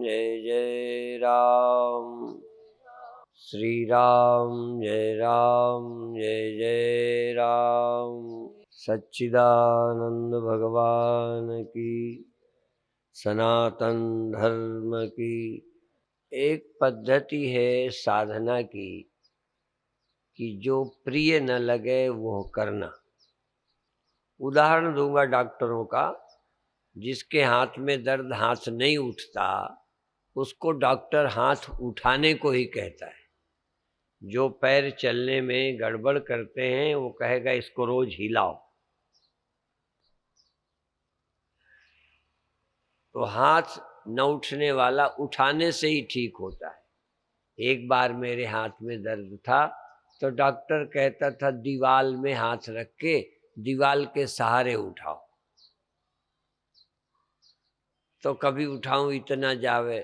जय जय राम। श्री राम जय जय राम। सच्चिदानंद भगवान की, सनातन धर्म की। एक पद्धति है साधना की कि जो प्रिय न लगे वो करना। उदाहरण दूंगा डॉक्टरों का। जिसके हाथ में दर्द हाथ नहीं उठता उसको डॉक्टर हाथ उठाने को ही कहता है। जो पैर चलने में गड़बड़ करते हैं वो कहेगा इसको रोज हिलाओ। तो हाथ न उठने वाला उठाने से ही ठीक होता है। एक बार मेरे हाथ में दर्द था तो डॉक्टर कहता था दीवाल में हाथ रख के दीवाल के सहारे उठाओ। तो कभी उठाऊं इतना जावे,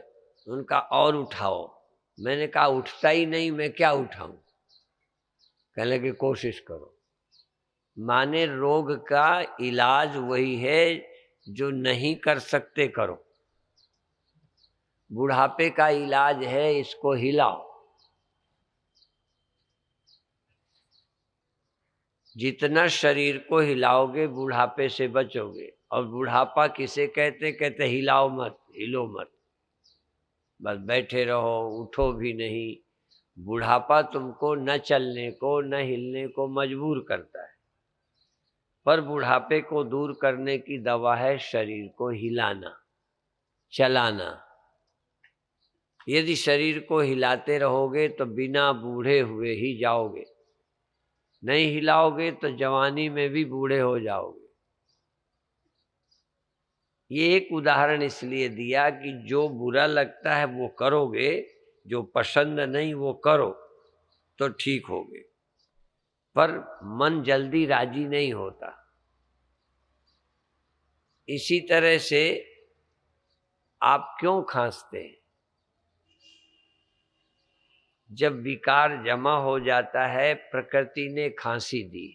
उनका और उठाओ। मैंने कहा उठता ही नहीं, मैं क्या उठाऊं? कहने लगे कोशिश करो। माने रोग का इलाज वही है जो नहीं कर सकते करो। बुढ़ापे का इलाज है इसको हिलाओ। जितना शरीर को हिलाओगे बुढ़ापे से बचोगे। और बुढ़ापा किसे कहते? कहते हिलाओ मत, हिलो मत, बस बैठे रहो, उठो भी नहीं। बुढ़ापा तुमको न चलने को न हिलने को मजबूर करता है। पर बुढ़ापे को दूर करने की दवा है शरीर को हिलाना, चलाना। यदि शरीर को हिलाते रहोगे तो बिना बूढ़े हुए ही जाओगे। नहीं हिलाओगे तो जवानी में भी बूढ़े हो जाओगे। ये एक उदाहरण इसलिए दिया कि जो बुरा लगता है वो करोगे, जो पसंद नहीं वो करो तो ठीक होगे। पर मन जल्दी राजी नहीं होता। इसी तरह से आप क्यों खांसते हैं? जब विकार जमा हो जाता है, प्रकृति ने खांसी दी।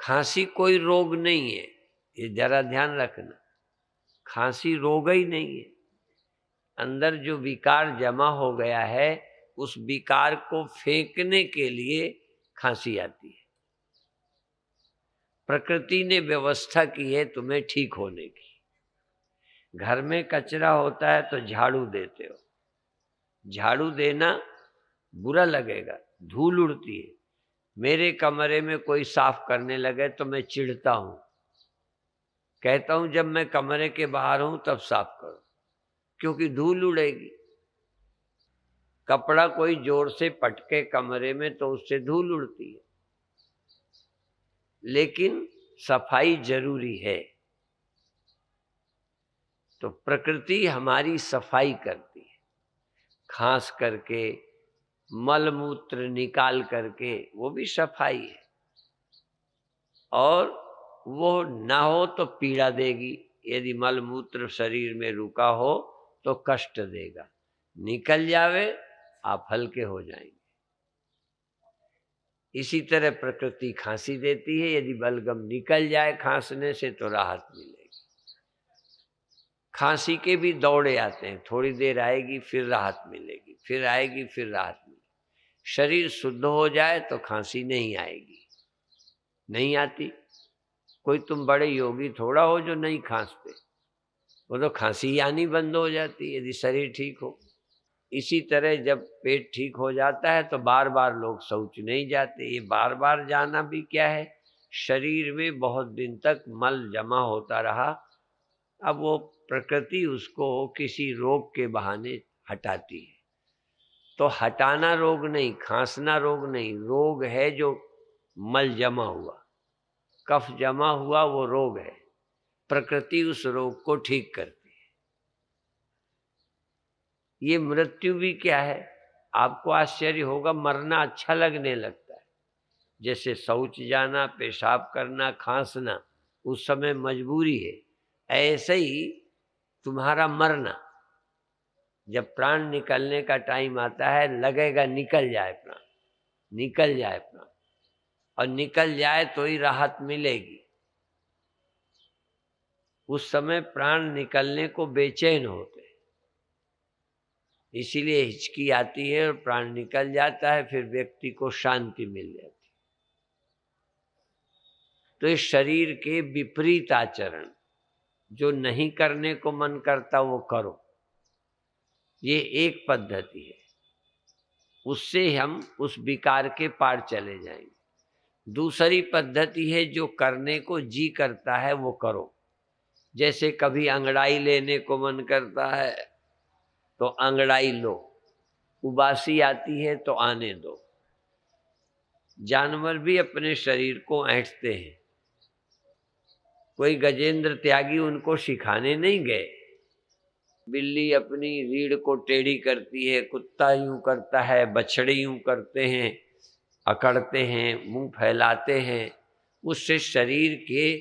खांसी कोई रोग नहीं है, ये जरा ध्यान रखना। खांसी रोग ही नहीं है। अंदर जो विकार जमा हो गया है उस विकार को फेंकने के लिए खांसी आती है। प्रकृति ने व्यवस्था की है तुम्हें ठीक होने की। घर में कचरा होता है तो झाड़ू देते हो। झाड़ू देना बुरा लगेगा, धूल उड़ती है। मेरे कमरे में कोई साफ करने लगे तो मैं चिढ़ता हूं। कहता हूं जब मैं कमरे के बाहर हूं तब साफ करो, क्योंकि धूल उड़ेगी। कपड़ा कोई जोर से पटके कमरे में तो उससे धूल उड़ती है। लेकिन सफाई जरूरी है। तो प्रकृति हमारी सफाई करती है। खांस करके, मल मूत्र निकाल करके, वो भी सफाई है। और वो ना हो तो पीड़ा देगी। यदि मल मूत्र शरीर में रुका हो तो कष्ट देगा। निकल जावे आप हल्के हो जाएंगे। इसी तरह प्रकृति खांसी देती है। यदि बलगम निकल जाए खांसने से तो राहत मिलेगी। खांसी के भी दौड़े आते हैं, थोड़ी देर आएगी फिर राहत मिलेगी, फिर आएगी फिर राहत मिलेगी। शरीर शुद्ध हो जाए तो खांसी नहीं आएगी, नहीं आती। कोई तुम बड़े योगी थोड़ा हो जो नहीं खांसते। वो तो खांसी आनी बंद हो जाती है यदि शरीर ठीक हो। इसी तरह जब पेट ठीक हो जाता है तो बार बार लोग शौच नहीं जाते। ये बार बार जाना भी क्या है? शरीर में बहुत दिन तक मल जमा होता रहा, अब वो प्रकृति उसको किसी रोग के बहाने हटाती है। तो हटाना रोग नहीं, खांसना रोग नहीं। रोग है जो मल जमा हुआ, कफ जमा हुआ, वो रोग है। प्रकृति उस रोग को ठीक करती है। ये मृत्यु भी क्या है? आपको आश्चर्य होगा, मरना अच्छा लगने लगता है। जैसे शौच जाना, पेशाब करना, खांसना उस समय मजबूरी है, ऐसे ही तुम्हारा मरना। जब प्राण निकलने का टाइम आता है लगेगा निकल जाए प्राण, निकल जाए प्राण, और निकल जाए तो ही राहत मिलेगी। उस समय प्राण निकलने को बेचैन होते, इसीलिए हिचकी आती है और प्राण निकल जाता है, फिर व्यक्ति को शांति मिल जाती। तो इस शरीर के विपरीत आचरण जो नहीं करने को मन करता वो करो, ये एक पद्धति है। उससे हम उस विकार के पार चले जाएंगे। दूसरी पद्धति है जो करने को जी करता है वो करो। जैसे कभी अंगड़ाई लेने को मन करता है तो अंगड़ाई लो, उबासी आती है तो आने दो। जानवर भी अपने शरीर को ऐंठते हैं, कोई गजेंद्र त्यागी उनको सिखाने नहीं गए। बिल्ली अपनी रीढ़ को टेढ़ी करती है, कुत्ता यूं करता है, बछड़े यूं करते हैं, अकड़ते हैं, मुंह फैलाते हैं। उससे शरीर के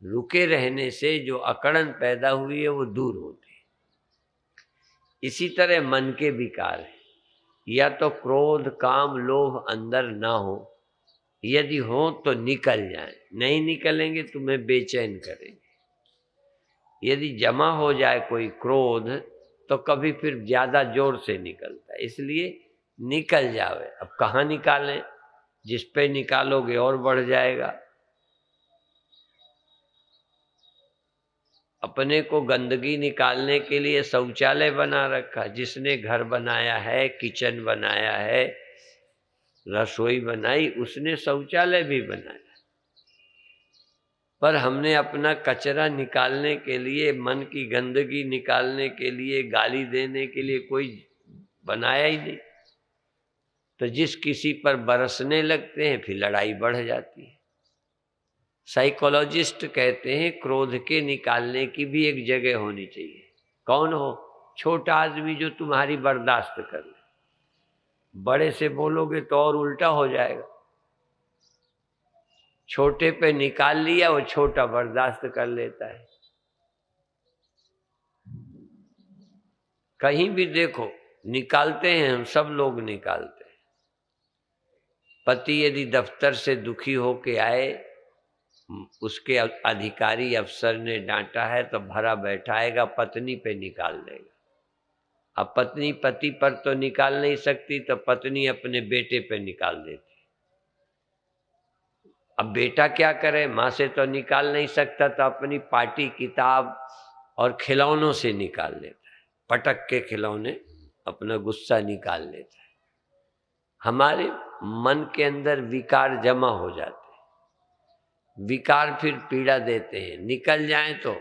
रुके रहने से जो अकड़न पैदा हुई है वो दूर होती है। इसी तरह मन के विकार है, या तो क्रोध काम लोभ अंदर ना हो, यदि हो तो निकल जाए, नहीं निकलेंगे तुम्हें बेचैन करेंगे। यदि जमा हो जाए कोई क्रोध तो कभी फिर ज्यादा जोर से निकलता है, इसलिए निकल जावे। अब कहाँ निकालें, जिस पे निकालोगे और बढ़ जाएगा। अपने को गंदगी निकालने के लिए शौचालय बना रखा, जिसने घर बनाया है, किचन बनाया है, रसोई बनाई, उसने शौचालय भी बनाया। पर हमने अपना कचरा निकालने के लिए, मन की गंदगी निकालने के लिए, गाली देने के लिए कोई बनाया ही नहीं। तो जिस किसी पर बरसने लगते हैं फिर लड़ाई बढ़ जाती है। साइकोलॉजिस्ट कहते हैं क्रोध के निकालने की भी एक जगह होनी चाहिए। कौन हो? छोटा आदमी जो तुम्हारी बर्दाश्त कर ले। बड़े से बोलोगे तो और उल्टा हो जाएगा। छोटे पे निकाल लिया, वो छोटा बर्दाश्त कर लेता है। कहीं भी देखो निकालते हैं, हम सब लोग निकालते हैं। पति यदि दफ्तर से दुखी होके आए, उसके अधिकारी अफसर ने डांटा है तो भरा बैठाएगा, पत्नी पे निकाल देगा। अब पत्नी पति पर तो निकाल नहीं सकती, तो पत्नी अपने बेटे पे निकाल देती। अब बेटा क्या करे, माँ से तो निकाल नहीं सकता, तो अपनी पाटी किताब और खिलौनों से निकाल लेता है। पटक के खिलौने अपना गुस्सा निकाल लेता है। हमारे मन के अंदर विकार जमा हो जाते हैं, विकार फिर पीड़ा देते हैं। निकल जाएं तो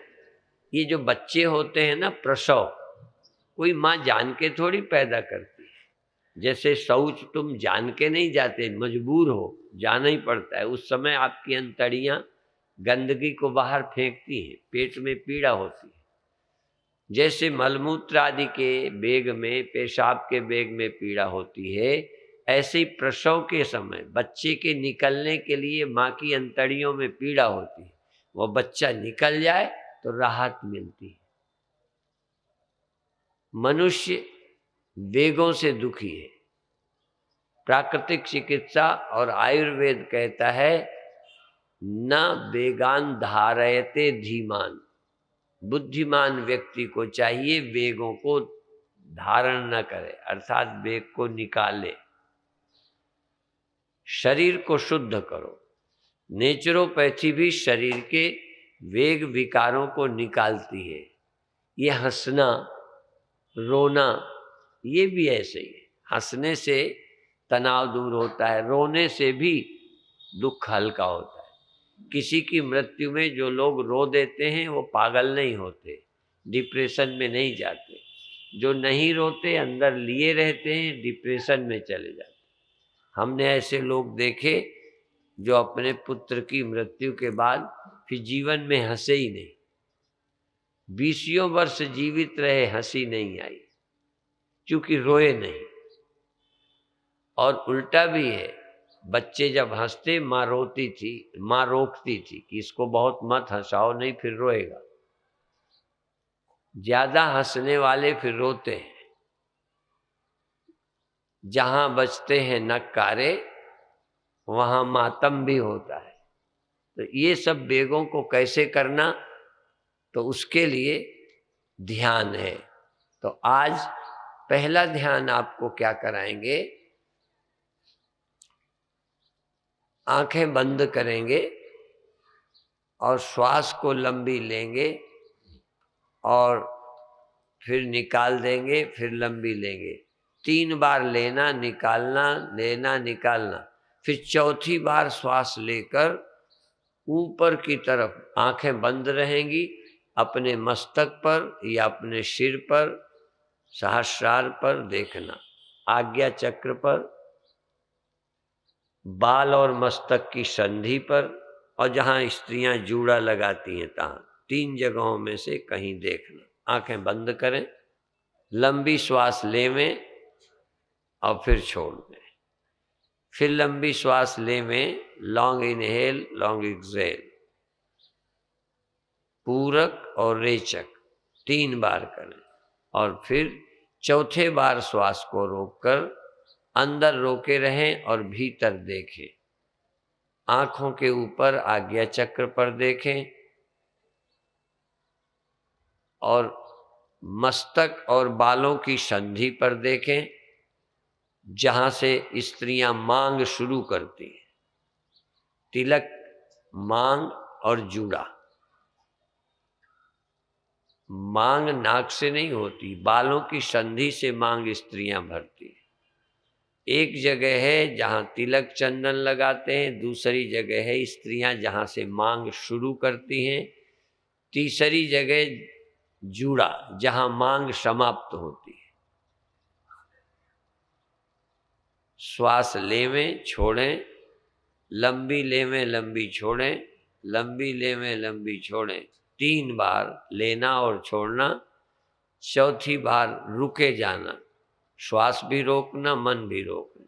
ये जो बच्चे होते हैं ना, प्रसव कोई माँ जान के थोड़ी पैदा करती है। जैसे शौच तुम जान के नहीं जाते, मजबूर हो, जाना ही पड़ता है। उस समय आपकी अंतड़ियां गंदगी को बाहर फेंकती हैं, पेट में पीड़ा होती है। जैसे मलमूत्र आदि के बेग में, पेशाब के बेग में पीड़ा होती है, ऐसे ही प्रसव के समय बच्चे के निकलने के लिए माँ की अंतड़ियों में पीड़ा होती है। वो बच्चा निकल जाए तो राहत मिलती है। मनुष्य वेगों से दुखी है। प्राकृतिक चिकित्सा और आयुर्वेद कहता है न वेगान धारयते धीमान। बुद्धिमान व्यक्ति को चाहिए वेगों को धारण न करे, अर्थात वेग को निकाले। शरीर को शुद्ध करो। नेचुरोपैथी भी शरीर के वेग विकारों को निकालती है। ये हंसना, रोना, ये भी ऐसे ही है। हंसने से तनाव दूर होता है, रोने से भी दुख हल्का होता है। किसी की मृत्यु में जो लोग रो देते हैं वो पागल नहीं होते, डिप्रेशन में नहीं जाते। जो नहीं रोते अंदर लिए रहते हैं, डिप्रेशन में चले जाते। हमने ऐसे लोग देखे जो अपने पुत्र की मृत्यु के बाद फिर जीवन में हंसे ही नहीं। 20 वर्ष जीवित रहे, हंसी नहीं आई, क्योंकि रोए नहीं। और उल्टा भी है, बच्चे जब हंसते माँ रोती थी, माँ रोकती थी कि इसको बहुत मत हंसाओ, नहीं फिर रोएगा। ज्यादा हंसने वाले फिर रोते हैं। जहां बजते हैं नक्कारे वहां मातम भी होता है। तो ये सब वेगों को कैसे करना, तो उसके लिए ध्यान है। तो आज पहला ध्यान आपको क्या कराएंगे, आंखें बंद करेंगे और श्वास को लंबी लेंगे और फिर निकाल देंगे, फिर लंबी लेंगे। 3 बार लेना निकालना, लेना निकालना। फिर चौथी बार श्वास लेकर ऊपर की तरफ आंखें बंद रहेंगी, अपने मस्तक पर या अपने सिर पर, सहस्रार पर देखना, आज्ञा चक्र पर, बाल और मस्तक की संधि पर, और जहां स्त्रियां जूड़ा लगाती हैं तहां 3 जगहों में से कहीं देखना। आंखें बंद करें, लंबी श्वास लेवें और फिर छोड़ दें। फिर लंबी श्वास लेवें, लॉन्ग इनहेल लॉन्ग एक्सहेल, पूरक और रेचक 3 बार करें और फिर चौथे बार श्वास को रोककर अंदर रोके रहें और भीतर देखें। आंखों के ऊपर आज्ञा चक्र पर देखें और मस्तक और बालों की संधि पर देखें, जहां से स्त्रियां मांग शुरू करती हैं। तिलक, मांग और जूड़ा। मांग नाक से नहीं होती, बालों की संधि से मांग स्त्रियां भरती हैं। एक जगह है जहां तिलक चंदन लगाते हैं, दूसरी जगह है स्त्रियां जहां से मांग शुरू करती हैं, तीसरी जगह जूड़ा जहां मांग समाप्त होती है। श्वास लेवें, छोड़ें, लंबी लेवें, लंबी छोड़ें, लंबी लेवें, लंबी छोड़ें। 3 बार लेना और छोड़ना, चौथी बार रुके जाना, श्वास भी रोकना, मन भी रोकना।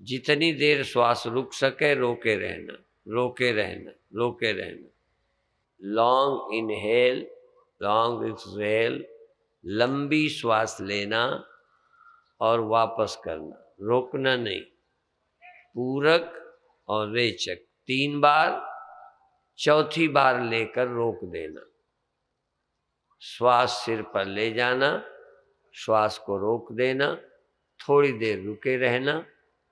जितनी देर श्वास रुक सके रोके रहना, रोके रहना, रोके रहना। लॉन्ग इनहेल लॉन्ग एक्सहेल, लंबी श्वास लेना और वापस करना, रोकना नहीं। पूरक और रेचक 3 बार, चौथी बार लेकर रोक देना। श्वास सिर पर ले जाना, श्वास को रोक देना, थोड़ी देर रुके रहना,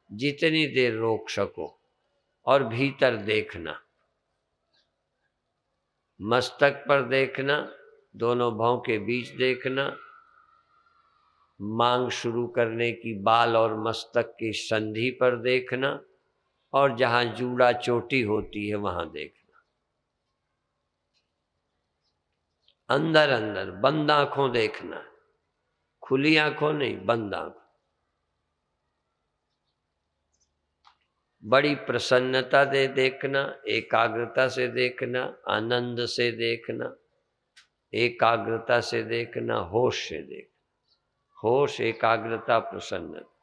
जितनी देर रोक सको, और भीतर देखना। मस्तक पर देखना, दोनों भौं के बीच देखना, मांग शुरू करने की बाल और मस्तक की संधि पर देखना, और जहां जूड़ा चोटी होती है वहां देखना। अंदर अंदर बंद आंखों देखना, खुली आंखों नहीं, बंद आंखों। बड़ी प्रसन्नता से देखना, एकाग्रता से देखना, आनंद से देखना, एकाग्रता से देखना, होश से देखना। होश, एकाग्रता, प्रसन्नता।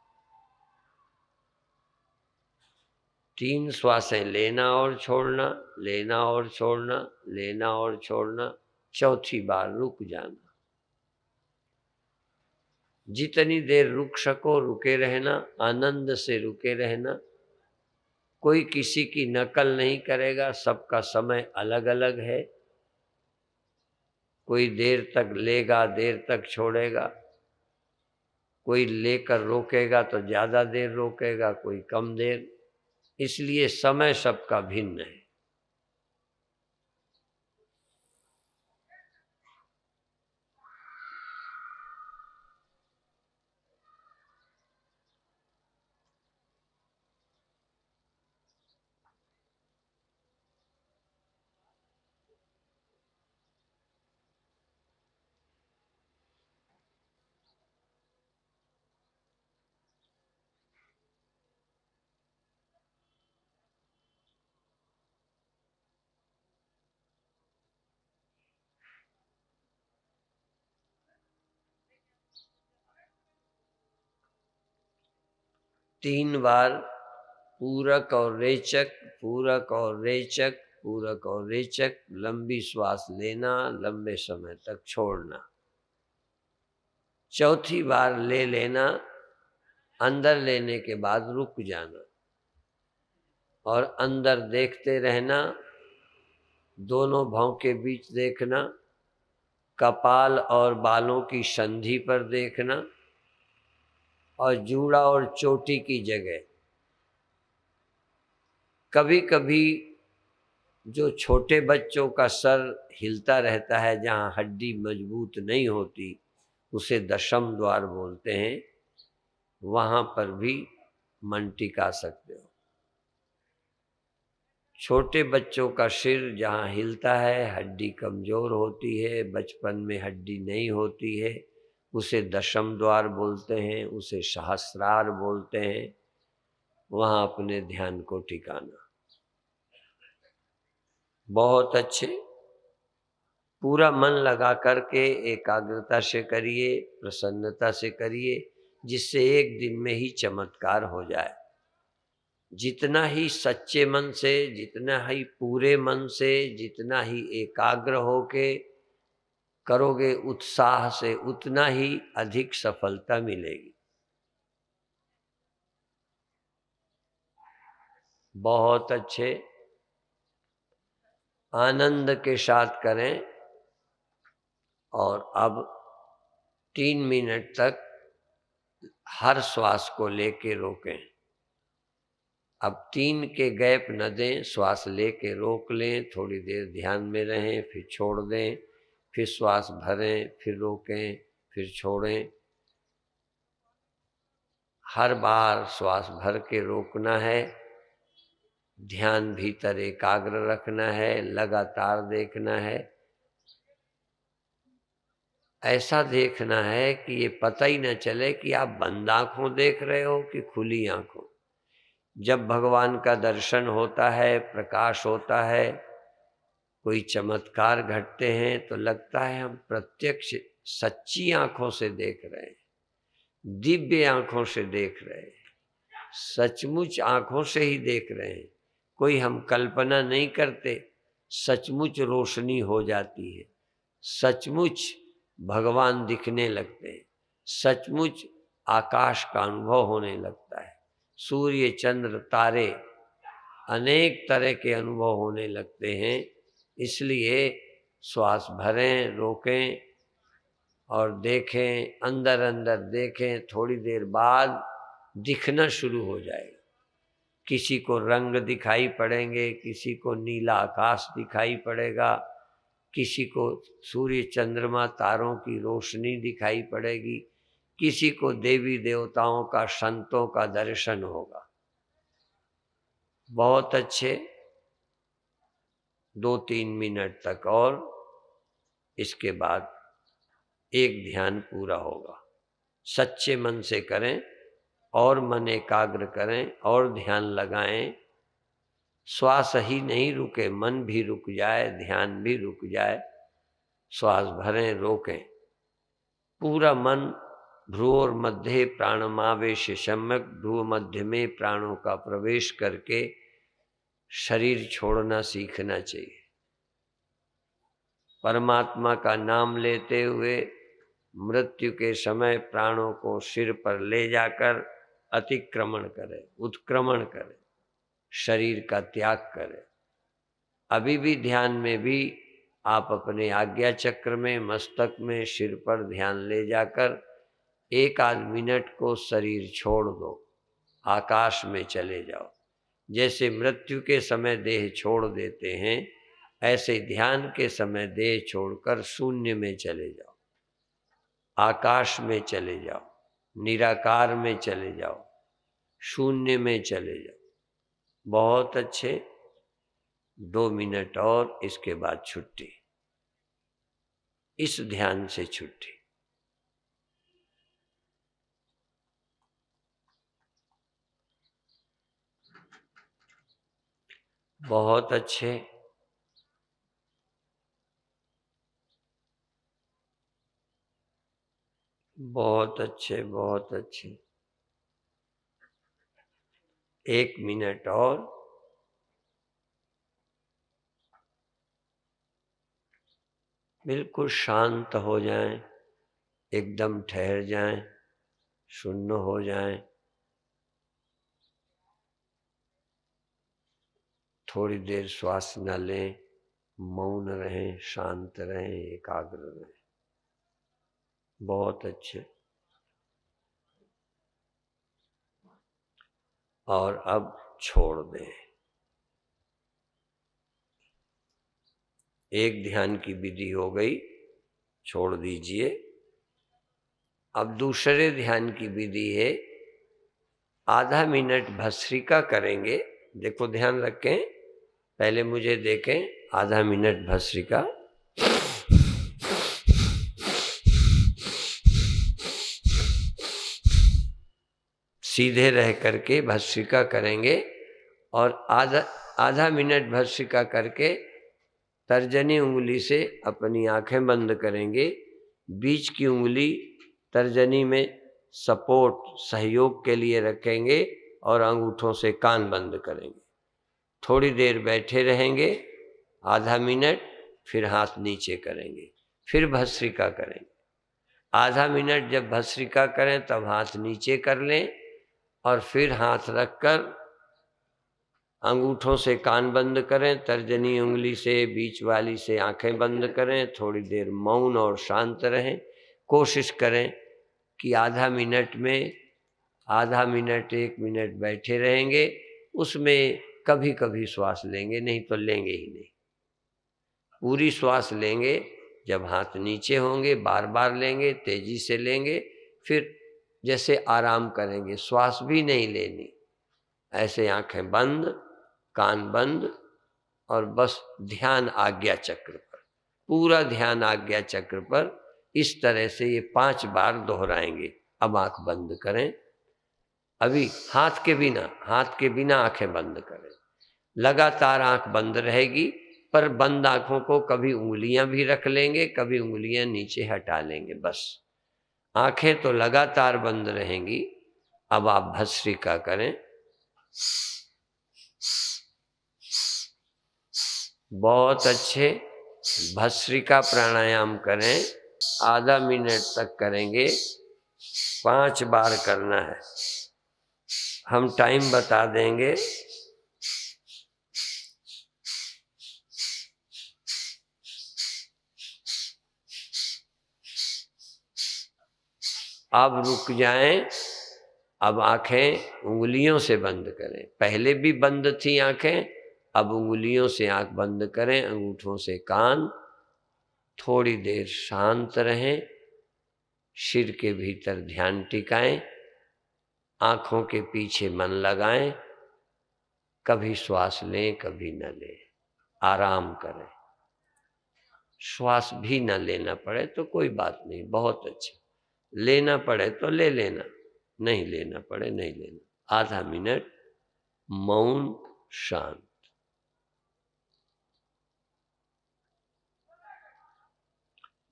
3 श्वासें लेना और छोड़ना, लेना और छोड़ना, लेना और छोड़ना, चौथी बार रुक जाना। जितनी देर रुक सको रुके रहना, आनंद से रुके रहना। कोई किसी की नकल नहीं करेगा, सबका समय अलग अलग है। कोई देर तक लेगा, देर तक छोड़ेगा, कोई लेकर रोकेगा तो ज़्यादा देर रोकेगा, कोई कम देर। इसलिए समय सबका भिन्न है। तीन बार पूरक और रेचक, पूरक और रेचक, पूरक और रेचक। लंबी श्वास लेना, लंबे समय तक छोड़ना। चौथी बार ले लेना, अंदर लेने के बाद रुक जाना और अंदर देखते रहना, दोनों भौं के बीच देखना, कपाल और बालों की संधि पर देखना, और जूड़ा और चोटी की जगह। कभी कभी जो छोटे बच्चों का सर हिलता रहता है, जहाँ हड्डी मजबूत नहीं होती, उसे दशम द्वार बोलते हैं, वहाँ पर भी मन टिका सकते हो। छोटे बच्चों का सिर जहाँ हिलता है, हड्डी कमज़ोर होती है, बचपन में हड्डी नहीं होती है, उसे दशम द्वार बोलते हैं, उसे सहस्रार बोलते हैं। वहाँ अपने ध्यान को टिकाना। बहुत अच्छे, पूरा मन लगा करके एकाग्रता से करिए, प्रसन्नता से करिए, जिससे एक दिन में ही चमत्कार हो जाए। जितना ही सच्चे मन से, जितना ही पूरे मन से, जितना ही एकाग्र होके करोगे उत्साह से, उतना ही अधिक सफलता मिलेगी। बहुत अच्छे, आनंद के साथ करें। और अब 3 मिनट तक हर श्वास को लेके रोकें। अब 3 के गैप न दें, श्वास लेके रोक लें, थोड़ी देर ध्यान में रहें, फिर छोड़ दें, फिर श्वास भरें, फिर रोकें, फिर छोड़ें। हर बार श्वास भर के रोकना है, ध्यान भीतर एकाग्र रखना है, लगातार देखना है। ऐसा देखना है कि ये पता ही न चले कि आप बंद आँखों देख रहे हो कि खुली आँखों। जब भगवान का दर्शन होता है, प्रकाश होता है, कोई चमत्कार घटते हैं, तो लगता है हम प्रत्यक्ष सच्ची आँखों से देख रहे हैं, दिव्य आँखों से देख रहे हैं, सचमुच आँखों से ही देख रहे हैं। कोई हम कल्पना नहीं करते, सचमुच रोशनी हो जाती है, सचमुच भगवान दिखने लगते हैं, सचमुच आकाश का अनुभव होने लगता है, सूर्य चंद्र तारे अनेक तरह के अनुभव होने लगते हैं। इसलिए श्वास भरें, रोकें और देखें, अंदर अंदर देखें। थोड़ी देर बाद दिखना शुरू हो जाएगा। किसी को रंग दिखाई पड़ेंगे, किसी को नीला आकाश दिखाई पड़ेगा, किसी को सूर्य चंद्रमा तारों की रोशनी दिखाई पड़ेगी, किसी को देवी देवताओं का, संतों का दर्शन होगा। बहुत अच्छे, 2-3 मिनट तक और इसके बाद एक ध्यान पूरा होगा। सच्चे मन से करें और मन एकाग्र करें और ध्यान लगाएं। श्वास ही नहीं रुके, मन भी रुक जाए, ध्यान भी रुक जाए। श्वास भरें, रोकें, पूरा मन भ्रूर मध्य प्राणमावेश सम्यक, भ्रू मध्य में प्राणों का प्रवेश करके शरीर छोड़ना सीखना चाहिए। परमात्मा का नाम लेते हुए मृत्यु के समय प्राणों को सिर पर ले जाकर अतिक्रमण करें, उत्क्रमण करें, शरीर का त्याग करें। अभी भी ध्यान में भी आप अपने आज्ञा चक्र में, मस्तक में, सिर पर ध्यान ले जाकर 1-8 मिनट को शरीर छोड़ दो, आकाश में चले जाओ। जैसे मृत्यु के समय देह छोड़ देते हैं, ऐसे ध्यान के समय देह छोड़कर शून्य में चले जाओ, आकाश में चले जाओ, निराकार में चले जाओ, शून्य में चले जाओ। बहुत अच्छे, 2 मिनट और, इसके बाद छुट्टी। इस ध्यान से छुट्टी। बहुत अच्छे, बहुत अच्छे, बहुत अच्छे। 1 मिनट और। बिल्कुल शांत हो जाएं, एकदम ठहर जाएं, शून्य हो जाएं। थोड़ी देर श्वास न लें, मौन रहें, शांत रहें, एकाग्र रहें। बहुत अच्छे। और अब छोड़ दें। एक ध्यान की विधि हो गई, छोड़ दीजिए। अब दूसरे ध्यान की विधि है, आधा मिनट भस्त्रिका करेंगे। देखो ध्यान रखें, पहले मुझे देखें, आधा मिनट भस्त्रिका। सीधे रह करके भस्त्रिका करेंगे और आधा मिनट भस्त्रिका करके तर्जनी उंगली से अपनी आंखें बंद करेंगे। बीच की उंगली तर्जनी में सपोर्ट, सहयोग के लिए रखेंगे और अंगूठों से कान बंद करेंगे। थोड़ी देर बैठे रहेंगे, आधा मिनट, फिर हाथ नीचे करेंगे, फिर भस्त्रिका करेंगे। आधा मिनट जब भस्त्रिका करें तब हाथ नीचे कर लें और फिर हाथ रखकर अंगूठों से कान बंद करें, तर्जनी उंगली से, बीच वाली से आंखें बंद करें। थोड़ी देर मौन और शांत रहें। कोशिश करें कि आधा मिनट में आधा मिनट, 1 मिनट बैठे रहेंगे। उसमें कभी कभी श्वास लेंगे, नहीं तो लेंगे ही नहीं। पूरी श्वास लेंगे जब हाथ नीचे होंगे, बार बार लेंगे, तेजी से लेंगे, फिर जैसे आराम करेंगे, श्वास भी नहीं लेनी। ऐसे आंखें बंद, कान बंद और बस ध्यान आज्ञा चक्र पर, पूरा ध्यान आज्ञा चक्र पर। इस तरह से ये 5 बार दोहराएंगे। अब आंख बंद करें। अभी हाथ के बिना आंखें बंद करें। लगातार आंख बंद रहेगी, पर बंद आंखों को कभी उंगलियां भी रख लेंगे, कभी उंगलियां नीचे हटा लेंगे। बस आंखें तो लगातार बंद रहेंगी। अब आप भस्त्रिका करें। बहुत अच्छे। भस्त्रिका प्राणायाम करें, आधा मिनट तक करेंगे, 5 बार करना है। हम टाइम बता देंगे। अब रुक जाएं। अब आंखें उंगलियों से बंद करें। पहले भी बंद थी आंखें, अब उंगलियों से आंख बंद करें, अंगूठों से कान। थोड़ी देर शांत रहें, सिर के भीतर ध्यान टिकाएं, आंखों के पीछे मन लगाएं। कभी श्वास लें, कभी न लें, आराम करें। श्वास भी न लेना पड़े तो कोई बात नहीं, बहुत अच्छा। लेना पड़े तो ले लेना, नहीं लेना पड़े नहीं लेना। आधा मिनट मौन, शांत।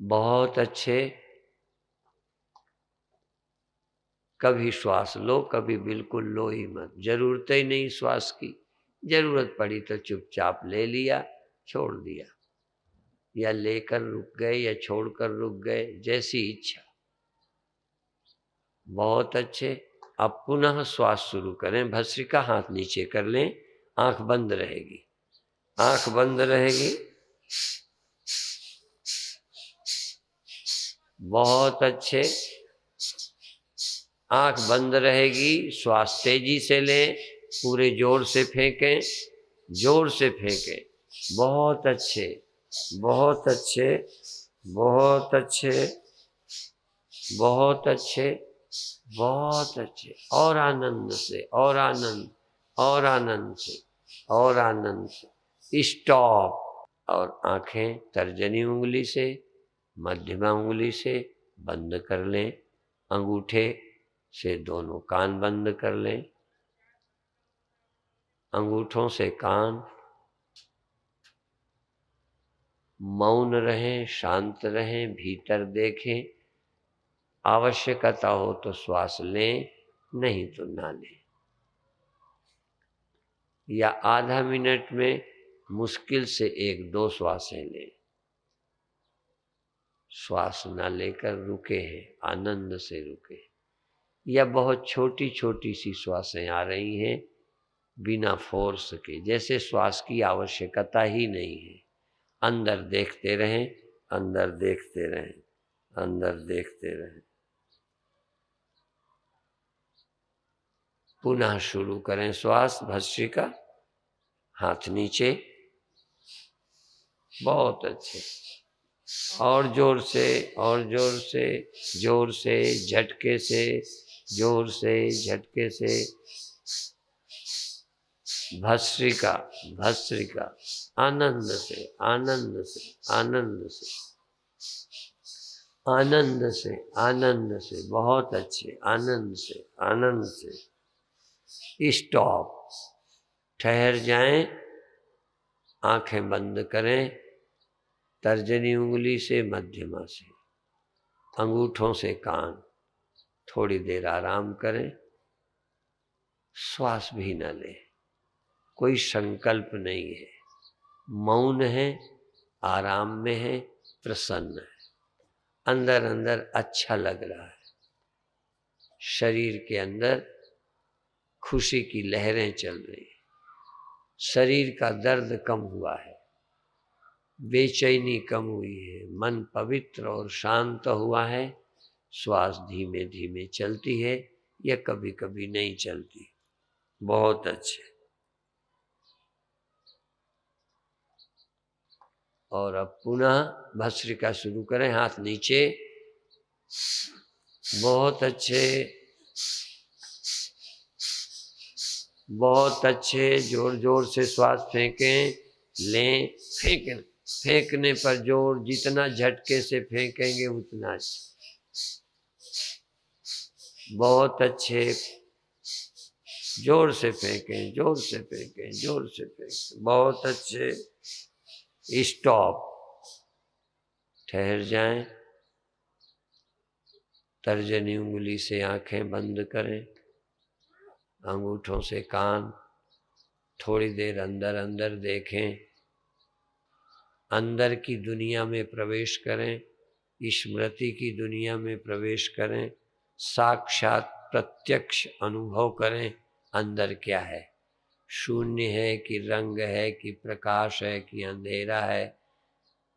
बहुत अच्छे। कभी श्वास लो, कभी बिल्कुल लो ही मत। जरूरत ही नहीं श्वास की। जरूरत पड़ी तो चुपचाप ले लिया, छोड़ दिया, या लेकर रुक गए या छोड़कर रुक गए, जैसी इच्छा। बहुत अच्छे। अब पुनः श्वास शुरू करें। भस्त्रिका हाथ नीचे कर लें, आंख बंद रहेगी, आंख बंद रहेगी। बहुत अच्छे। आंख बंद रहेगी, श्वास तेजी से लें, पूरे जोर से फेंकें, जोर से फेंकें। बहुत अच्छे, बहुत अच्छे, बहुत अच्छे, बहुत अच्छे, बहुत अच्छे। और आनंद से, और आनंद, और आनंद से, और आनंद से। स्टॉप। और आंखें तर्जनी उंगली से, मध्यमा उंगली से बंद कर लें। अंगूठे से दोनों कान बंद कर लें, अंगूठों से कान। मौन रहें, शांत रहें, भीतर देखें। आवश्यकता हो तो श्वास लें, नहीं तो ना लें। या आधा मिनट में मुश्किल से 1-2 श्वासें लें। श्वास ना लेकर रुके हैं, आनंद से रुके। या बहुत छोटी छोटी सी श्वासें आ रही हैं, बिना फोर्स के, जैसे श्वास की आवश्यकता ही नहीं है। अंदर देखते रहें, अंदर देखते रहें, अंदर देखते रहें। पुनः शुरू करें श्वास भस्त्रिका, हाथ नीचे, बहुत अच्छे, और जोर से, और जोर से, जोर से, झटके से, जोर से, झटके से। भस्त्रिका, भस्त्रिका, आनंद से, आनंद से, आनंद से, आनंद से, आनंद से, बहुत अच्छे, आनंद से, आनंद से। स्टॉप, ठहर जाएं, आंखें बंद करें, तर्जनी उंगली से मध्यमा से, अंगूठों से कान, थोड़ी देर आराम करें, श्वास भी न लें, कोई संकल्प नहीं है, मौन है, आराम में है, प्रसन्न है, अंदर अंदर अच्छा लग रहा है, शरीर के अंदर खुशी की लहरें चल रही है, शरीर का दर्द कम हुआ है, बेचैनी कम हुई है, मन पवित्र और शांत हुआ है, श्वास धीमे धीमे चलती है या कभी कभी नहीं चलती। बहुत अच्छे। और अब पुनः भस्त्रिका शुरू करें, हाथ नीचे, बहुत अच्छे, बहुत अच्छे, जोर जोर से श्वास फेंकें, लें, फेंकें, फेंकने पर जोर, जितना झटके से फेंकेंगे उतना अच्छा। बहुत अच्छे, जोर से फेंकें, जोर से फेंकें, जोर से फेंकें, बहुत अच्छे। स्टॉप, ठहर जाएं, तर्जनी उंगली से आंखें बंद करें, अंगूठों से कान, थोड़ी देर अंदर अंदर देखें, अंदर की दुनिया में प्रवेश करें, स्मृति की दुनिया में प्रवेश करें, साक्षात प्रत्यक्ष अनुभव करें अंदर क्या है, शून्य है कि रंग है कि प्रकाश है कि अंधेरा है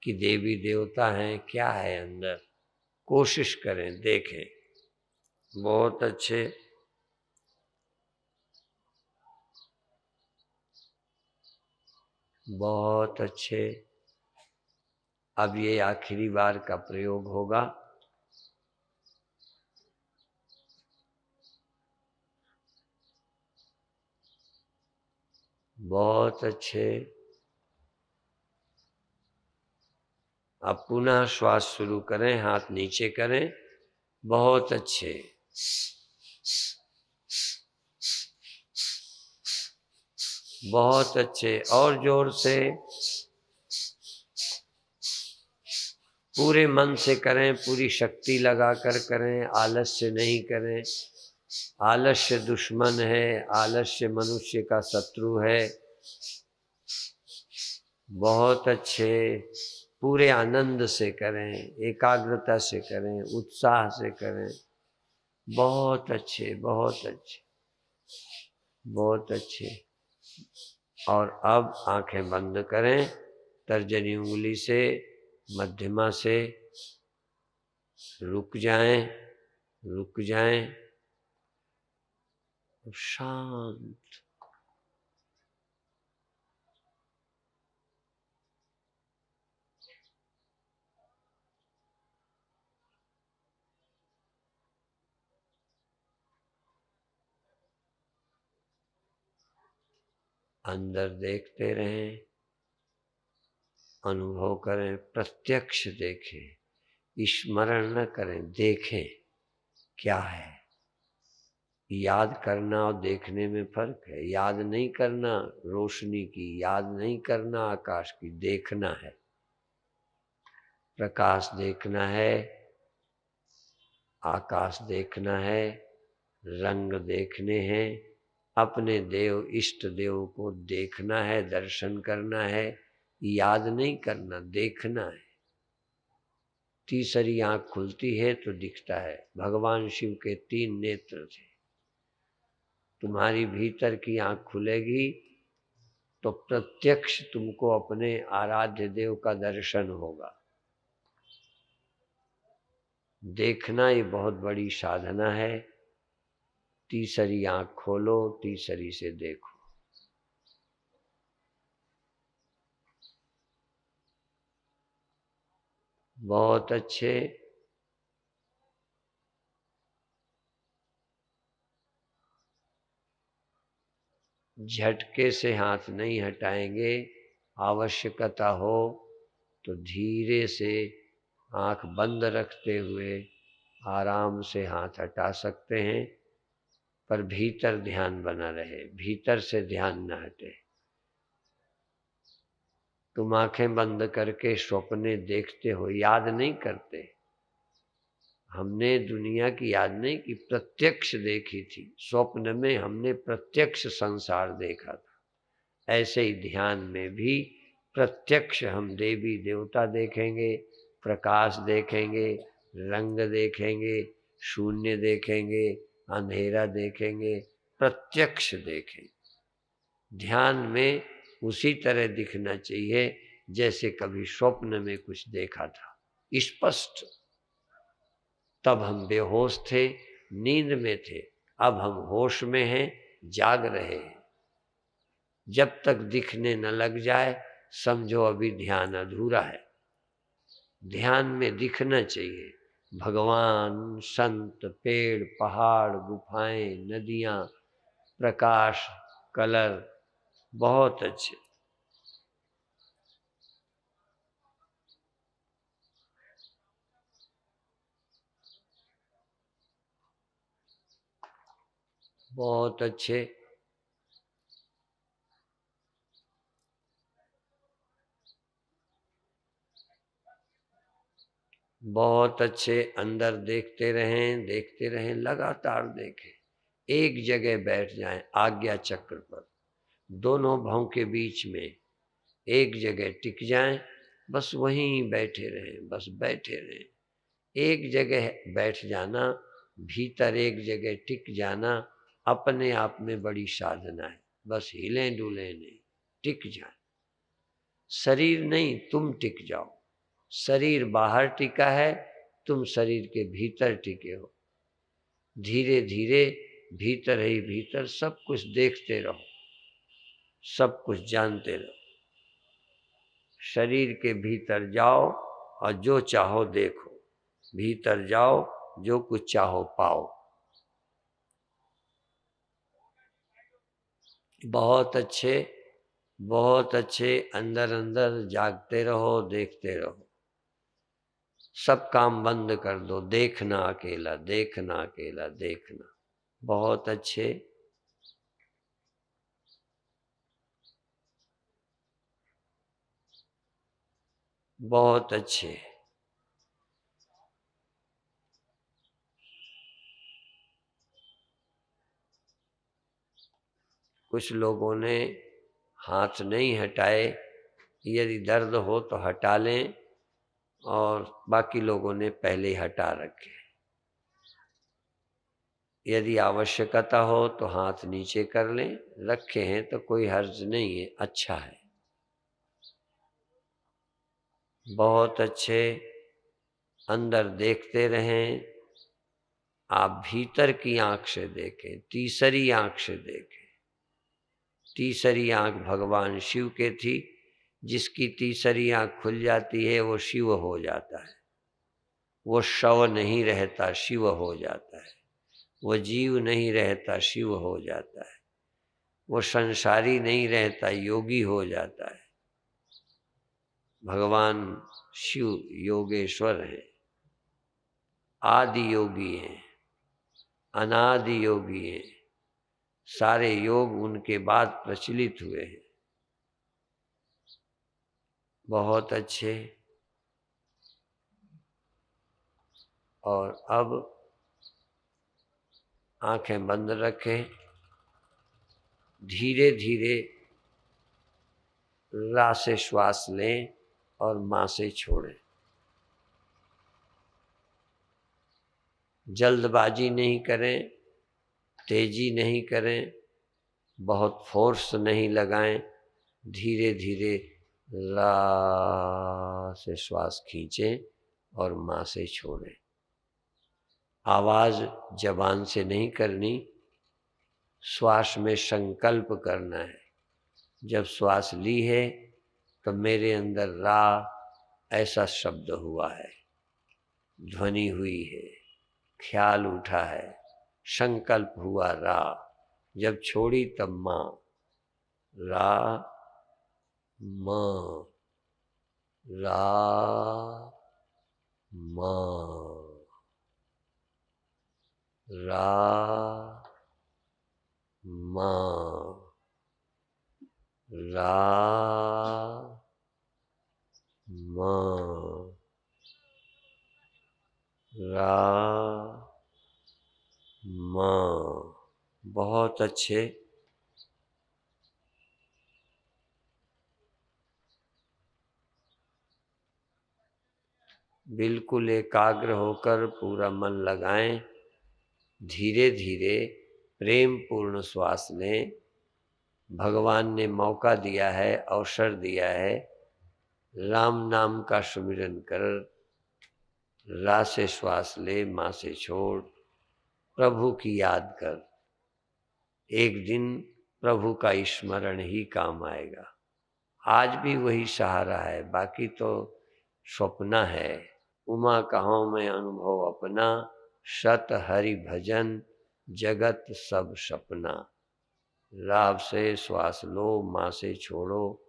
कि देवी देवता हैं, क्या है अंदर, कोशिश करें, देखें। बहुत अच्छे। बहुत अच्छे। अब ये आखिरी बार का प्रयोग होगा। बहुत अच्छे। अब पुनः श्वास शुरू करें, हाथ नीचे करें, बहुत अच्छे। बहुत अच्छे, और जोर से, पूरे मन से करें, पूरी शक्ति लगाकर करें, आलस्य नहीं करें। आलस्य दुश्मन है, आलस्य मनुष्य का शत्रु है। बहुत अच्छे, पूरे आनंद से करें, एकाग्रता से करें, उत्साह से करें। बहुत अच्छे, बहुत अच्छे, बहुत अच्छे। और अब आंखें बंद करें, तर्जनी उंगली से, मध्यमा से, रुक जाएं, रुक जाएं, शांत। अंदर देखते रहें, अनुभव करें, प्रत्यक्ष देखें, स्मरण न करें, देखें क्या है। याद करना और देखने में फर्क है। याद नहीं करना रोशनी की, याद नहीं करना आकाश की, देखना है, प्रकाश देखना है, आकाश देखना है, रंग देखने हैं, अपने देव इष्ट देव को देखना है, दर्शन करना है। याद नहीं करना, देखना है। तीसरी आंख खुलती है तो दिखता है। भगवान शिव के 3 नेत्र थे। तुम्हारी भीतर की आंख खुलेगी तो प्रत्यक्ष तुमको अपने आराध्य देव का दर्शन होगा। देखना ये बहुत बड़ी साधना है। तीसरी आंख खोलो, तीसरी से देखो। बहुत अच्छे। झटके से हाथ नहीं हटाएंगे। आवश्यकता हो तो धीरे से आंख बंद रखते हुए आराम से हाथ हटा सकते हैं, पर भीतर ध्यान बना रहे, भीतर से ध्यान न हटे। तुम आंखें बंद करके स्वप्ने देखते हो, याद नहीं करते। हमने दुनिया की याद नहीं की, प्रत्यक्ष देखी थी। स्वप्न में हमने प्रत्यक्ष संसार देखा था। ऐसे ही ध्यान में भी प्रत्यक्ष हम देवी देवता देखेंगे, प्रकाश देखेंगे, रंग देखेंगे, शून्य देखेंगे, अंधेरा देखेंगे, प्रत्यक्ष देखेंगे। ध्यान में उसी तरह दिखना चाहिए जैसे कभी स्वप्न में कुछ देखा था, स्पष्ट। तब हम बेहोश थे, नींद में थे, अब हम होश में हैं, जाग रहे हैं। जब तक दिखने न लग जाए समझो अभी ध्यान अधूरा है। ध्यान में दिखना चाहिए भगवान, संत, पेड़, पहाड़, गुफाएं, नदियां, प्रकाश, कलर, बहुत अच्छे। बहुत अच्छे। बहुत अच्छे। अंदर देखते रहें, देखते रहें, लगातार देखें। एक जगह बैठ जाएं, आज्ञा चक्र पर, दोनों भावों के बीच में एक जगह टिक जाएं, बस वहीं बैठे रहें, बस बैठे रहें। एक जगह बैठ जाना, भीतर एक जगह टिक जाना अपने आप में बड़ी साधना है। बस हिलें डुलें नहीं, टिक जाए। शरीर नहीं, तुम टिक जाओ। शरीर बाहर टिका है, तुम शरीर के भीतर टिके हो। धीरे धीरे भीतर ही भीतर सब कुछ देखते रहो, सब कुछ जानते रहो। शरीर के भीतर जाओ और जो चाहो देखो, भीतर जाओ, जो कुछ चाहो पाओ। बहुत अच्छे, बहुत अच्छे। अंदर अंदर जागते रहो, देखते रहो। सब काम बंद कर दो, देखना अकेला, देखना अकेला, देखना। बहुत अच्छे। बहुत अच्छे। कुछ लोगों ने हाथ नहीं हटाए, यदि दर्द हो तो हटा लें, और बाकी लोगों ने पहले ही हटा रखे। यदि आवश्यकता हो तो हाथ नीचे कर लें, रखे हैं तो कोई हर्ज नहीं है, अच्छा है। बहुत अच्छे। अंदर देखते रहें। आप भीतर की आंख से देखें, तीसरी आंख से देखें। तीसरी आंख भगवान शिव के थी। जिसकी तीसरी आंख खुल जाती है वो शिव हो जाता है। वो शव नहीं रहता, शिव हो जाता है। वो जीव नहीं रहता, शिव हो जाता है। वो संसारी नहीं रहता, योगी हो जाता है। भगवान शिव योगेश्वर हैं, आदि योगी हैं, अनादि योगी हैं। सारे योग उनके बाद प्रचलित हुए हैं। बहुत अच्छे। और अब आंखें बंद रखें। धीरे धीरे रा से श्वास लें और मां से छोड़ें। जल्दबाजी नहीं करें, तेजी नहीं करें, बहुत फोर्स नहीं लगाएं, धीरे धीरे रा से श्वास खींचें और माँ से छोड़ें। आवाज जबान से नहीं करनी, श्वास में संकल्प करना है। जब श्वास ली है तो मेरे अंदर रा ऐसा शब्द हुआ है, ध्वनि हुई है, ख्याल उठा है, संकल्प हुआ रा। जब छोड़ी तब माँ, रा माँ, रा माँ, रा माँ, रा माँ, रा माँ। बहुत अच्छे। बिल्कुल एकाग्र होकर पूरा मन लगाएं। धीरे धीरे प्रेम पूर्ण श्वास लें। भगवान ने मौका दिया है, अवसर दिया है। राम नाम का सुमिरन कर, रा से श्वास ले, माँ से छोड़, प्रभु की याद कर। एक दिन प्रभु का स्मरण ही काम आएगा। आज भी वही सहारा है, बाकी तो स्वप्न है। उमा कहो मैं अनुभव अपना, सत हरि भजन जगत सब सपना। राव से श्वास लो, माँ से छोड़ो,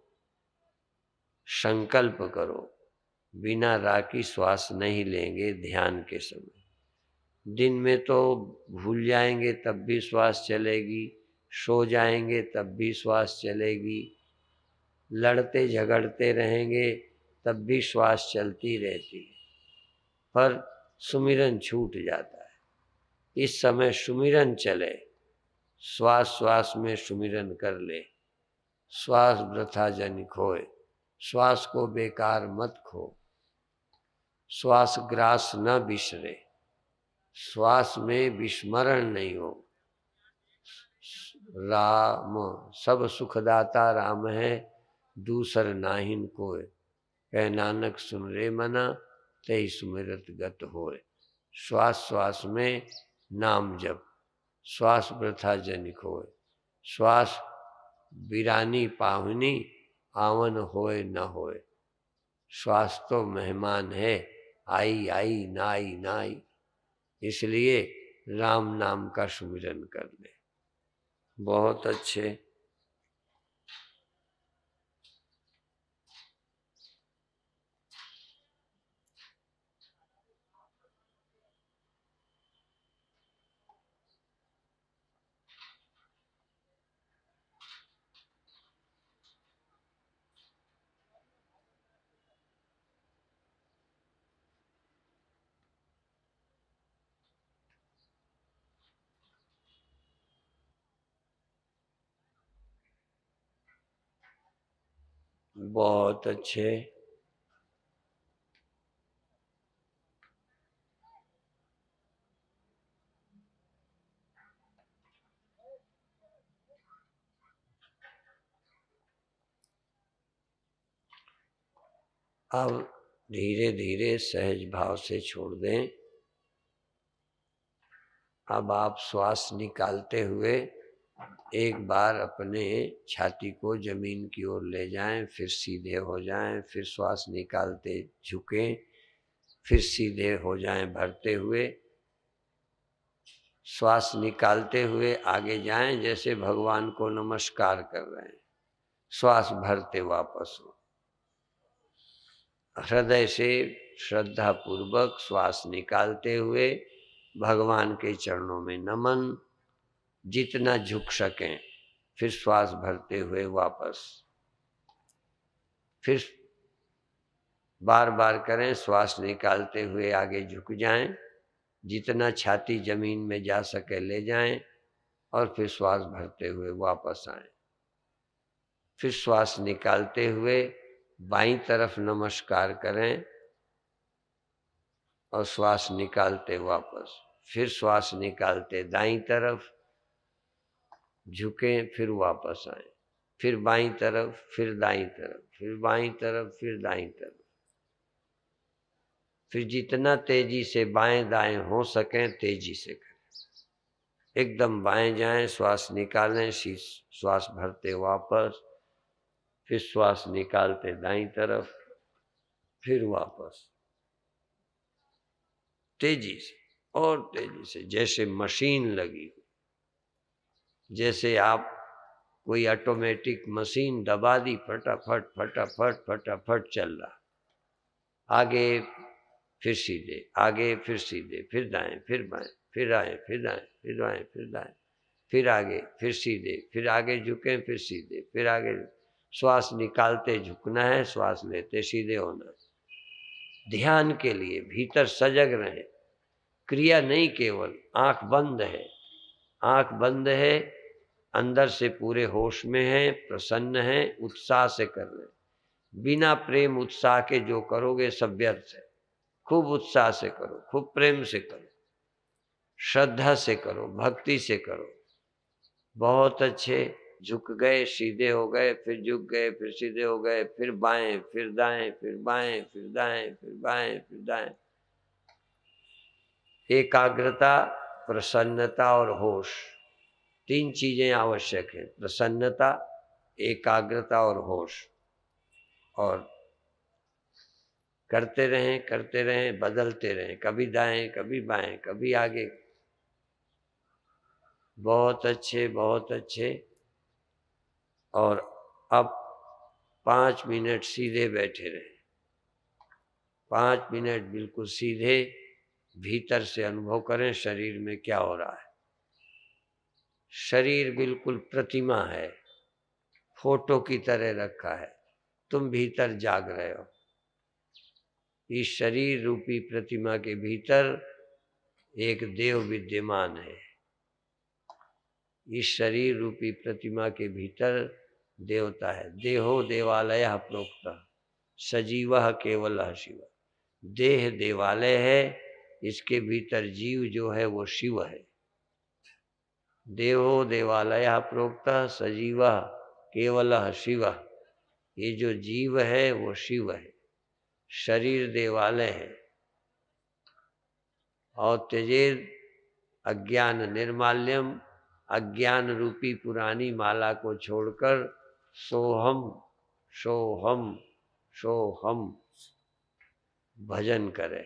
संकल्प करो। बिना रा की श्वास नहीं लेंगे ध्यान के समय। दिन में तो भूल जाएंगे तब भी श्वास चलेगी, सो जाएंगे तब भी श्वास चलेगी, लड़ते झगड़ते रहेंगे तब भी श्वास चलती रहती है, पर सुमिरन छूट जाता है। इस समय सुमिरन चले, श्वास श्वास में सुमिरन कर ले। श्वास वृथा जन खोए, श्वास को बेकार मत खो। श्वास ग्रास न बिसरे, श्वास में विस्मरण नहीं हो। राम सब सुखदाता राम है, दूसर नाहिन कोय। कह नानक सुन रे मना, तेहि सुमिरत गत होय। श्वास श्वास में नाम जप, श्वास वृथा जन खोय। श्वास बिरानी पाहुनी, आवन होय न होय। श्वास तो मेहमान है, आई आई नाई नाई। इसलिए राम नाम का सुमिरन कर ले। बहुत अच्छे। बहुत अच्छे। अब धीरे धीरे सहज भाव से छोड़ दें। अब आप श्वास निकालते हुए एक बार अपने छाती को जमीन की ओर ले जाएं, फिर सीधे हो जाएं, फिर श्वास निकालते झुकें, फिर सीधे हो जाएं भरते हुए। श्वास निकालते हुए आगे जाएं जैसे भगवान को नमस्कार कर रहे हैं। श्वास भरते वापस हो। हृदय से श्रद्धा पूर्वक श्वास निकालते हुए भगवान के चरणों में नमन, जितना झुक सकें। फिर श्वास भरते हुए वापस, फिर बार बार करें। श्वास निकालते हुए आगे झुक जाएं, जितना छाती जमीन में जा सके ले जाएं, और फिर श्वास भरते हुए वापस आएं। फिर श्वास निकालते हुए बाईं तरफ नमस्कार करें और श्वास निकालते वापस। फिर श्वास निकालते दाईं तरफ झुकें, फिर वापस आएं। फिर बाईं तरफ, फिर दाईं तरफ, फिर बाईं तरफ, फिर दाईं तरफ। फिर जितना तेजी से बाएं दाएं हो सके तेजी से करें। एकदम बाएं जाएं, श्वास निकालें, श्वास भरते वापस, फिर श्वास निकालते दाईं तरफ, फिर वापस, तेजी से और तेजी से, जैसे मशीन लगी हो, जैसे आप कोई ऑटोमेटिक मशीन दबा दी, फटाफट फटाफट फटाफट चल रहा, आगे फिर सीधे, आगे फिर सीधे, फिर दाएं, फिर बाएं, फिर आए, फिर दाएं, फिर बाएं, फिर दाएं, फिर आगे, फिर सीधे, फिर आगे झुकें, फिर सीधे, फिर आगे। श्वास निकालते झुकना है, श्वास लेते सीधे होना है। ध्यान के लिए भीतर सजग रहें, क्रिया नहीं, केवल आंख बंद है, आंख बंद है, अंदर से पूरे होश में है, प्रसन्न है, उत्साह से कर रहे हैं। बिना प्रेम उत्साह के जो करोगे सब व्यर्थ है। खूब उत्साह से करो, खूब प्रेम से करो, श्रद्धा से करो, भक्ति से करो। बहुत अच्छे, झुक गए, सीधे हो गए, फिर झुक गए, फिर सीधे हो गए, फिर बाएं, फिर दाएं, फिर बाएं, फिर दाएं, फिर बाएं, फिर दाएं। एकाग्रता, प्रसन्नता और होश, तीन चीजें आवश्यक हैं। प्रसन्नता, एकाग्रता और होश। और करते रहें, बदलते रहें, कभी दाएं, कभी बाएं, कभी आगे। बहुत अच्छे, बहुत अच्छे। और अब 5 मिनट सीधे बैठे रहें, 5 मिनट बिल्कुल सीधे, भीतर से अनुभव करें शरीर में क्या हो रहा है। शरीर बिल्कुल प्रतिमा है, फोटो की तरह रखा है, तुम भीतर जाग रहे हो। इस शरीर रूपी प्रतिमा के भीतर एक देव विद्यमान है। इस शरीर रूपी प्रतिमा के भीतर देवता है। देहो देवालय प्रोक्त सजीवः केवलः शिव। देह देवालय है, इसके भीतर जीव जो है वो शिव है। देहो देवालय प्रोक्त सजीवः केवलः शिव। ये जो जीव है वो शिव है, शरीर देवालय है। और त्यजेद अज्ञान निर्माल्यम, अज्ञान रूपी पुरानी माला को छोड़कर सोहम सोहम सोहम भजन करे।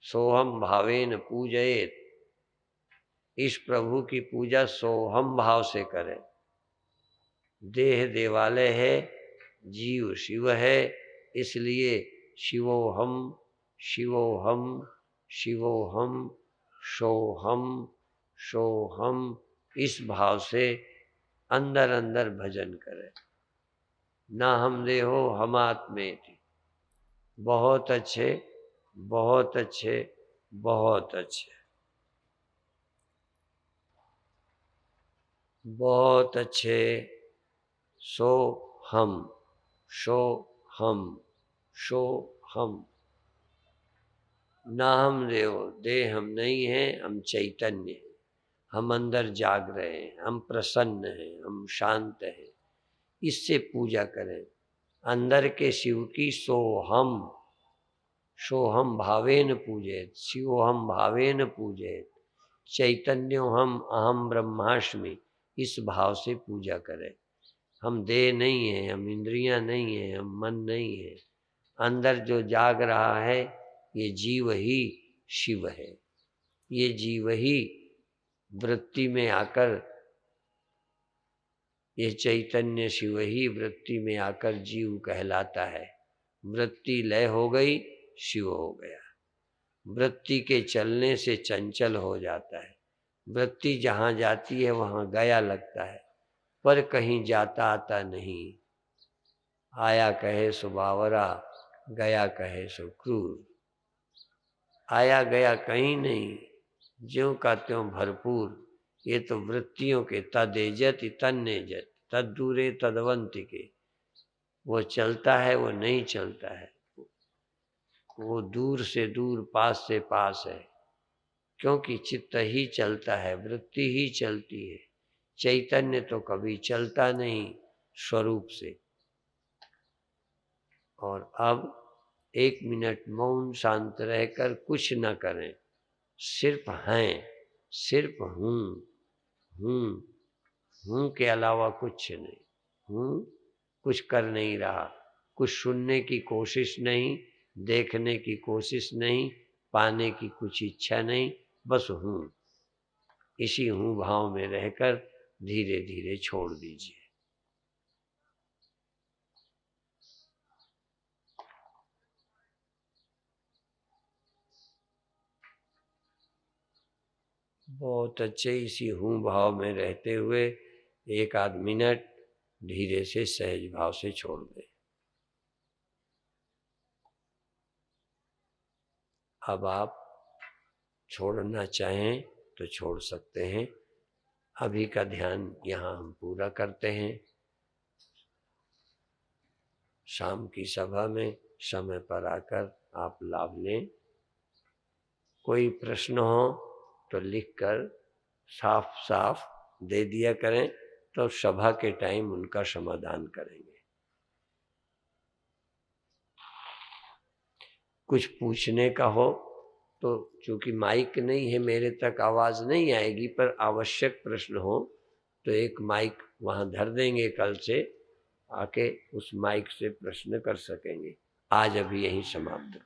सोहम भावेन पूजयेत, इस प्रभु की पूजा सोहम भाव से करें। देह देवालय है, जीव शिव है, इसलिए शिवोहम शिवोहम शिवोहम सोहम सोहम इस भाव से अंदर अंदर भजन करें। ना हम देहो हम आत्मे थी। बहुत अच्छे, बहुत अच्छे, बहुत अच्छे, बहुत अच्छे। सो हम शो हम शो हम। ना हम देव, देह हम नहीं हैं, हम चैतन्य हैं। हम अंदर जाग रहे हैं, हम प्रसन्न हैं, हम शांत हैं। इससे पूजा करें अंदर के शिव की। सोहम भावेन पूजेत, शिवोहम भावेन पूजेत, चैतन्योहम अहम ब्रह्मास्मि, इस भाव से पूजा करें। हम देह नहीं हैं, हम इंद्रियां नहीं हैं, हम मन नहीं है। अंदर जो जाग रहा है ये जीव ही शिव है। ये जीव ही वृत्ति में आकर, ये चैतन्य शिव ही वृत्ति में आकर जीव कहलाता है। वृत्ति लय हो गई, शिव हो गया। वृत्ति के चलने से चंचल हो जाता है। वृत्ति जहाँ जाती है वहाँ गया लगता है, पर कहीं जाता आता नहीं। आया कहे सो बावरा, गया कहे सो क्रूर। आया गया कहीं नहीं, ज्यों का त्यों भरपूर। ये तो वृत्तियों के तदेजत तन्नेजत तद्दूरे तदवंति के। वो चलता है, वो नहीं चलता है, वो दूर से दूर, पास से पास है। क्योंकि चित्त ही चलता है, वृत्ति ही चलती है। चैतन्य तो कभी चलता नहीं स्वरूप से। और अब 1 मिनट मौन शांत रहकर कुछ न करें, सिर्फ हैं, सिर्फ हूँ, हूँ, हूँ के अलावा कुछ नहीं। हूँ, कुछ कर नहीं रहा, कुछ सुनने की कोशिश नहीं, देखने की कोशिश नहीं, पाने की कुछ इच्छा नहीं, बस हूँ। इसी हूँ भाव में रहकर धीरे धीरे छोड़ दीजिए। बहुत अच्छे इसी हूँ भाव में रहते हुए 1 आध मिनट धीरे से सहज भाव से छोड़ दें। अब आप छोड़ना चाहें तो छोड़ सकते हैं। अभी का ध्यान यहाँ हम पूरा करते हैं। शाम की सभा में समय पर आकर आप लाभ लें। कोई प्रश्न हो तो लिखकर साफ साफ दे दिया करें, तो सभा के टाइम उनका समाधान करेंगे। कुछ पूछने का हो तो, चूंकि माइक नहीं है मेरे तक आवाज़ नहीं आएगी, पर आवश्यक प्रश्न हो तो एक माइक वहाँ धर देंगे, कल से आके उस माइक से प्रश्न कर सकेंगे। आज अभी यहीं समाप्त।